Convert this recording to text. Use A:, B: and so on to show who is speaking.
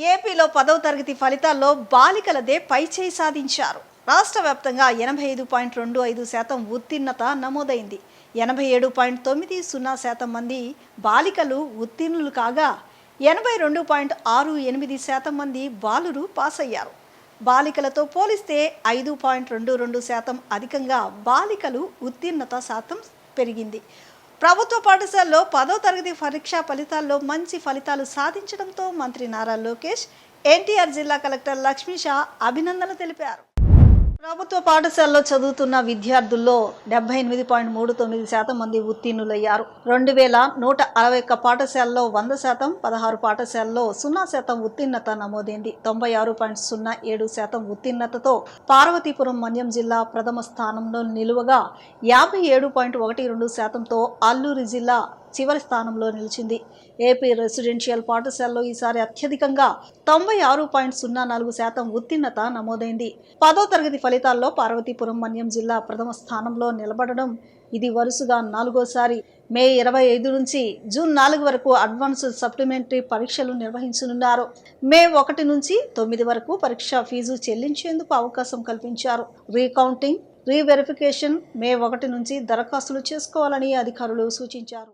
A: ఏపీలో 10వ తరగతి ఫలితాల్లో బాలికలదే పైచేయి సాధించారు. రాష్ట్ర వ్యాప్తంగా 85.25% ఉత్తీర్ణత నమోదైంది. 87.90% మంది బాలికలు ఉత్తీర్ణులు కాగా 82.68% మంది బాలురు పాస్ అయ్యారు. బాలికలతో పోలిస్తే 5.22% అధికంగా బాలికలు ఉత్తీర్ణత శాతం పెరిగింది. ప్రభుత్వ పాఠశాలలో 10వ తరగతి పరీక్షా ఫలితాల్లో మంచి ఫలితాలు సాధించడంతో మంత్రి నారా లోకేష్, ఎన్టీఆర్ జిల్లా కలెక్టర్ లక్ష్మీషా అభినందనలు తెలిపారు. ప్రభుత్వ పాఠశాలలో చదువుతున్న విద్యార్థుల్లో 78.39% మంది ఉత్తీర్ణులయ్యారు. 2161 పాఠశాలలో 100%, 16 పాఠశాలలో 0% ఉత్తీర్ణత నమోదైంది. 96.07% ఉత్తీర్ణతతో పార్వతీపురం మన్యం జిల్లా ప్రథమ స్థానంలో నిలువగా 57.12%తో అల్లూరి జిల్లా చివరి స్థానంలో నిలిచింది. ఏపీ రెసిడెన్షియల్ పాఠశాలలో ఈసారి అత్యధికంగా 96.04% ఉత్తీర్ణత నమోదైంది. 10వ తరగతి ఫలితాల్లో పార్వతీపురం మన్యం జిల్లా ప్రథమ స్థానంలో నిలబడడం ఇది వరుసగా 4వసారి. మే 25 నుంచి జూన్ 4 వరకు అడ్వాన్స్డ్ సప్లిమెంటరీ పరీక్షలు నిర్వహించనున్నారు. మే 1 నుంచి 9 వరకు పరీక్ష ఫీజు చెల్లించేందుకు అవకాశం కల్పించారు. రీకౌంటింగ్, రీవెరిఫికేషన్ మే 1 నుంచి దరఖాస్తులు చేసుకోవాలని అధికారులు సూచించారు.